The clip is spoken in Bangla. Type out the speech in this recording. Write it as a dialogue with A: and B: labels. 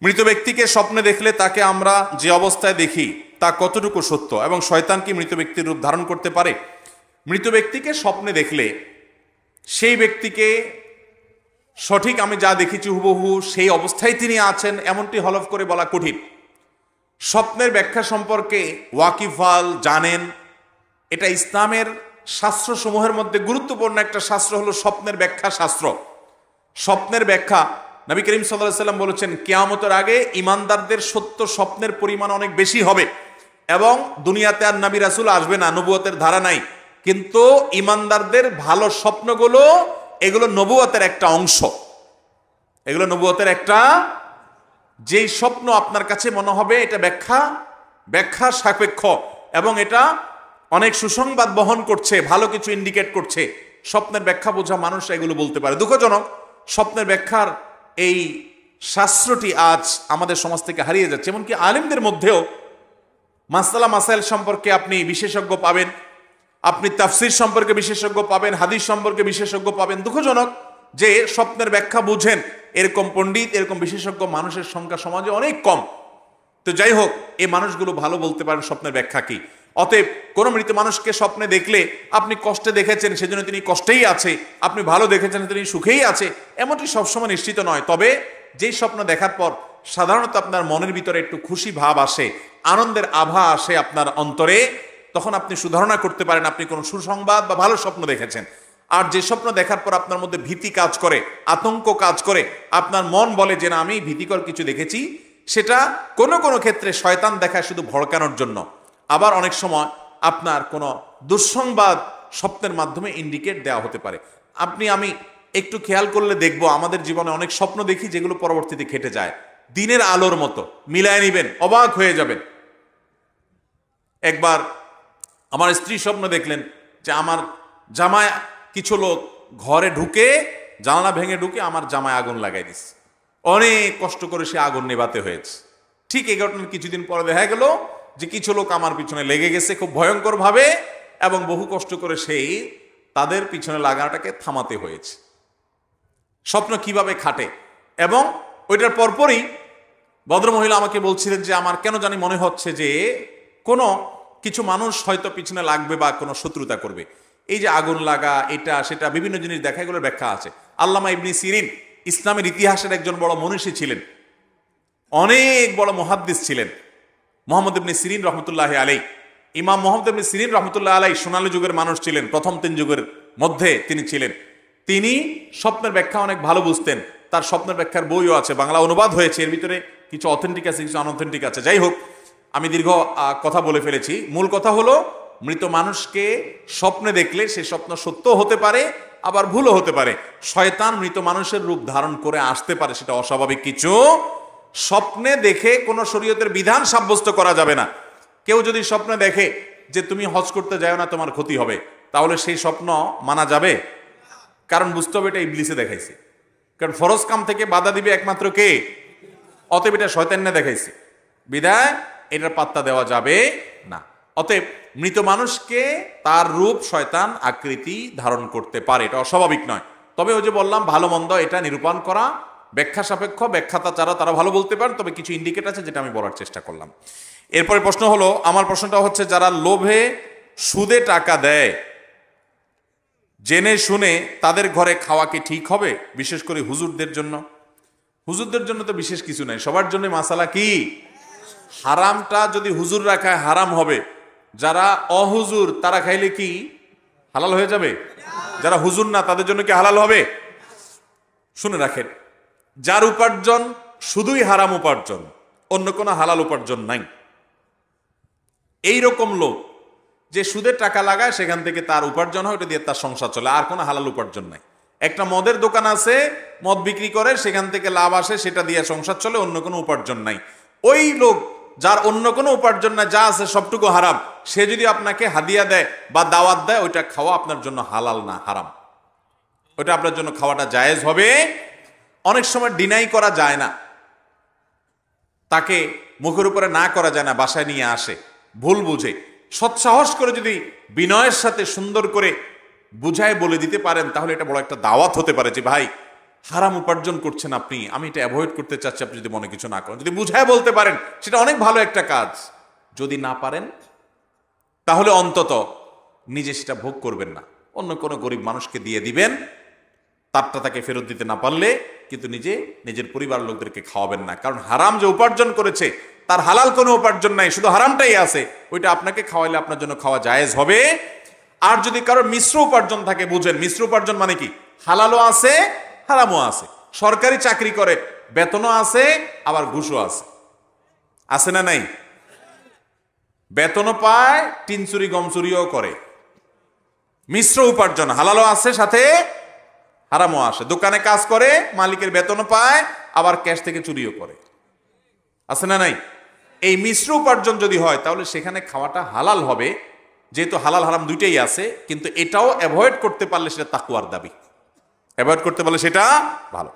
A: মৃত ব্যক্তিকে স্বপ্নে দেখলে তাকে আমরা যে অবস্থায় দেখি তা কতটুকু সত্য, এবং শয়তান কি মৃত ব্যক্তির রূপ ধারণ করতে পারে? মৃত ব্যক্তিকে স্বপ্নে দেখলে সেই ব্যক্তিকে সঠিক আমি যা দেখেছি হুবহু সেই অবস্থায় তিনি আছেন এমনটি হলফ করে বলা কঠিন। স্বপ্নের ব্যাখ্যা সম্পর্কে ওয়াকিফাল জানেন, এটা ইসলামের শাস্ত্রসমূহের মধ্যে গুরুত্বপূর্ণ একটা শাস্ত্র হলো স্বপ্নের ব্যাখ্যা শাস্ত্র। স্বপ্নের ব্যাখ্যা নবী করিম সাল্লাল্লাহু আলাইহি ওয়াসাল্লাম বলেছেন, কিয়ামতের আগে ইমানদারদের সত্য স্বপ্নের পরিমাণ অনেক বেশি হবে এবং দুনিয়াতে আর নবী রাসূল আসবে না, নবুয়তের ধারা নাই, কিন্তু ইমানদারদের ভালো স্বপ্নগুলো এগুলো নবুয়তের একটা অংশ, এগুলো নবুয়তের একটা, যেই স্বপ্ন আপনার কাছে মনে হবে এটা ব্যাখ্যা সাপেক্ষ এবং এটা অনেক সুসংবাদ বহন করছে, ভালো কিছু ইন্ডিকেট করছে, স্বপ্নের ব্যাখ্যা বোঝা মানুষ এগুলো বলতে পারে। দুঃখজনক, স্বপ্নের ব্যাখ্যার এই শাস্ত্রটি আজ আমাদের সমাজ থেকে হারিয়ে যাচ্ছে। এমনকি আলেমদের মধ্যেও মাসআলা মাসাইল সম্পর্কে আপনি বিশেষজ্ঞ পাবেন, আপনি তাফসির সম্পর্কে বিশেষজ্ঞ পাবেন, হাদিস সম্পর্কে বিশেষজ্ঞ পাবেন। দুঃখজনক যে স্বপ্নের ব্যাখ্যা বুঝেন এরকম পণ্ডিত, এরকম বিশেষজ্ঞ মানুষের সংখ্যা সমাজে অনেক কম। তো যাই হোক, এই মানুষগুলো ভালো বলতে পারেন স্বপ্নের ব্যাখ্যা কি। অতএব কোন মৃত মানুষকে স্বপ্নে দেখলে আপনি কষ্টে দেখেছেন সেজন্য তিনি কষ্টেই আছে, আপনি ভালো দেখেছেন তিনি সুখেই আছে, এমনটি সবসময় নিশ্চিত নয়। তবে যেই স্বপ্ন দেখার পর সাধারণত আপনার মনের ভিতরে একটু খুশি ভাব আসে, আনন্দের আভা আসে আপনার অন্তরে, তখন আপনি সুধারণা করতে পারেন আপনি কোনো সুসংবাদ বা ভালো স্বপ্ন দেখেছেন। আর যে স্বপ্ন দেখার পর আপনার মধ্যে ভীতি কাজ করে, আতঙ্ক কাজ করে, আপনার মন বলে যে না আমি ভীতিকর কিছু দেখেছি, সেটা কোনো কোনো ক্ষেত্রে শয়তান দেখায় শুধু ভড়কানোর জন্য। আবার অনেক সময় আপনার কোনো দুঃসংবাদ স্বপ্নের মাধ্যমে ইন্ডিকেট দেওয়া হতে পারে। আমি একটু খেয়াল করলে দেখব আমাদের জীবনে অনেক স্বপ্ন দেখি যেগুলো পরবর্তীতে খেটে যায়, দিনের আলোর মতো, মিলায় নিবেন, অবাক হয়ে যাবেন। একবার আমার স্ত্রী স্বপ্ন দেখলেন যে আমার জামায় কিছু লোক ঘরে ঢুকে, জানালা ভেঙে ঢুকে আমার জামায় আগুন লাগাই দিচ্ছে, অনেক কষ্ট করে সে আগুন নেভাতে হয়েছে। ঠিক এই ঘটনার কিছুদিন পরে দেখা গেল যে কিছু লোক আমার পিছনে লেগে গেছে খুব ভয়ঙ্কর ভাবে, এবং বহু কষ্ট করে সেই তাদের পিছনে লাগানোটাকে থামাতে হয়েছে। স্বপ্ন কিভাবে খাটে। এবং ওইটার পরপরই ভদ্রমহিলা আমাকে বলছিলেন যে আমার কেন জানি মনে হচ্ছে যে কোনো কিছু মানুষ হয়তো পিছনে লাগবে বা কোনো শত্রুতা করবে। এই যে আগুন লাগা, এটা সেটা বিভিন্ন জিনিস দেখা, এগুলোর ব্যাখ্যা আছে। আল্লামা ইবনে সিরিন ইসলামের ইতিহাসের একজন বড় মনীষী ছিলেন, অনেক বড় মুহাদ্দিস ছিলেন, মোহাম্মদ ইবনে সিরিন রহমতুল্লাহ আলাইহি। ইমাম মোহাম্মদ ইবনে সিরিন রহমতুল্লাহ আলাইহি সোনালী যুগের মানুষ ছিলেন, প্রথম 3 যুগের মধ্যে তিনি ছিলেন। তিনি স্বপ্নের ব্যাখ্যা অনেক ভালো বুঝতেন, তার স্বপ্নের ব্যাখ্যার বইও আছে, বাংলা অনুবাদ হয়েছে, এর ভিতরে কিছু অথেন্টিক আছে, কিছু আনঅথেন্টিক আছে। যাই হোক, আমি দীর্ঘ কথা বলে ফেলেছি। মূল কথা হলো মৃত মানুষকে স্বপ্নে দেখলে সে স্বপ্ন সত্য হতে পারে, আবার ভুলও হতে পারে। শয়তান মৃত মানুষের রূপ ধারণ করে আসতে পারে, সেটা অস্বাভাবিক কিছু। স্বপ্নে দেখে কোনো শরীয়তের বিধান সাব্যস্ত করা যাবে না। কেউ যদি স্বপ্নে দেখে যে তুমি হজ করতে যাও না, তোমার ক্ষতি হবে, তাহলে সেই স্বপ্ন মানা যাবে? কারণ বুঝতে হবে এটা ইবলিসে দেখাইছে, কারণ ফরজ কাম থেকে বাধা দিবে একমাত্র কে? অতএব এটা শয়তান না দেখাইছে, বিদায় এটার পাত্তা দেওয়া যাবে না। অতএব মৃত মানুষকে তার রূপ শয়তান আকৃতি ধারণ করতে পারে, এটা অস্বাভাবিক নয়। তবে ওই যে বললাম ভালো মন্দ এটা নিরূপণ করা ব্যাখ্যা সাপেক্ষ, ব্যাখ্যাতা যারা তারা ভালো বলতে পারেন, তবে কিছু ইন্ডিকেট আছে যেটা আমি বলার চেষ্টা করলাম। এরপরে প্রশ্ন হলো, আমার প্রশ্নটা হচ্ছে যারা লোভে সুদে টাকা দেয় জেনে শুনে তাদের ঘরে খাওয়া কি ঠিক হবে? বিশেষ করে হুজুরদের জন্য। হুজুরদের জন্য তো বিশেষ কিছু নাই, সবার জন্য মাসালা কি? হারামটা যদি হুজুররা খায় হারাম হবে, যারা অহুজুর তারা খাইলে কি হালাল হয়ে যাবে? যারা হুজুর না তাদের জন্য কি হালাল হবে? শুনে রাখেন, যার উপার্জন শুধুই হারাম উপার্জন, অন্য কোনো হালাল উপার্জন নাই, এইরকম লোক যে সুদের টাকা লাগায় সেখান থেকে তার উপার্জন হয়, ওটা দিয়ে তার সংসার চলে, আর কোনো হালাল উপার্জন নাই। একটা মদের দোকান আছে, মদ বিক্রি করে, সেখান থেকে লাভ আসে, সেটা দিয়ে সংসার চলে, অন্য কোনো উপার্জন নাই। ওই লোক যার অন্য কোনো উপার্জন নাই, যা আছে সবটুকু হারাম, সে যদি আপনাকে হাদিয়া দেয় বা দাওয়াত দেয়, ওইটা খাওয়া আপনার জন্য হালাল না, হারাম। ওইটা আপনার জন্য খাওয়াটা জায়েজ হবে। অনেক সময় ডিনাই করা যায় না, তাকে মুখের উপরে না করা যায় না, বাসায় নিয়ে আসে ভুল বুঝে, সৎসাহস করে যদি বিনয়ের সাথে সুন্দর করে বুঝায় বলে দিতে পারেন, তাহলে এটা বড় একটা দাওয়াত হতে পারে যে ভাই হারাম উপার্জন করছেন আপনি, আমি এটা অ্যাভয়েড করতে চাচ্ছি, আপনি যদি মনে কিছু না করেন, যদি বুঝায় বলতে পারেন সেটা অনেক ভালো একটা কাজ। যদি না পারেন তাহলে অন্তত নিজে সেটা ভোগ করবেন না, অন্য কোনো গরিব মানুষকে দিয়ে দিবেন, তারটা তাকে ফেরত দিতে না পারলে কিন্তু নিজে নিজের পরিবার লোকদেরকে খাওয়াবেন না। কারণ হারাম যে উপার্জন করেছে তার হালাল কোনো উপার্জন নাই, শুধু হারামটাই আছে, ওইটা আপনাকে খাওয়াইলে আপনার জন্য খাওয়া জায়েজ হবে। আর যদি কারোর মিশ্র উপার্জন থাকে, বুঝেন মিশ্র উপার্জন মানে কি, হালালও আছে হারামও আছে। সরকারি চাকরি করে, বেতনও আছে আবার ঘুষও আছে, আছে না নাই? বেতনও পায়, টিন চুরি গম চুরিও করে, মিশ্র উপার্জন, হালালও আছে সাথে হারামও আসে। দোকানে কাজ করে, মালিকের বেতনও পায় আবার ক্যাশ থেকে চুরিও করে, আছে না নাই? এই মিশ্র উপার্জন যদি হয় তাহলে সেখানে খাওয়াটা হালাল হবে, যেহেতু হালাল হারাম দুইটাই আছে। কিন্তু এটাও অ্যাভয়েড করতে পারলে সেটা তাকওয়ার দাবি, অ্যাভয়েড করতে পারলে সেটা ভালো।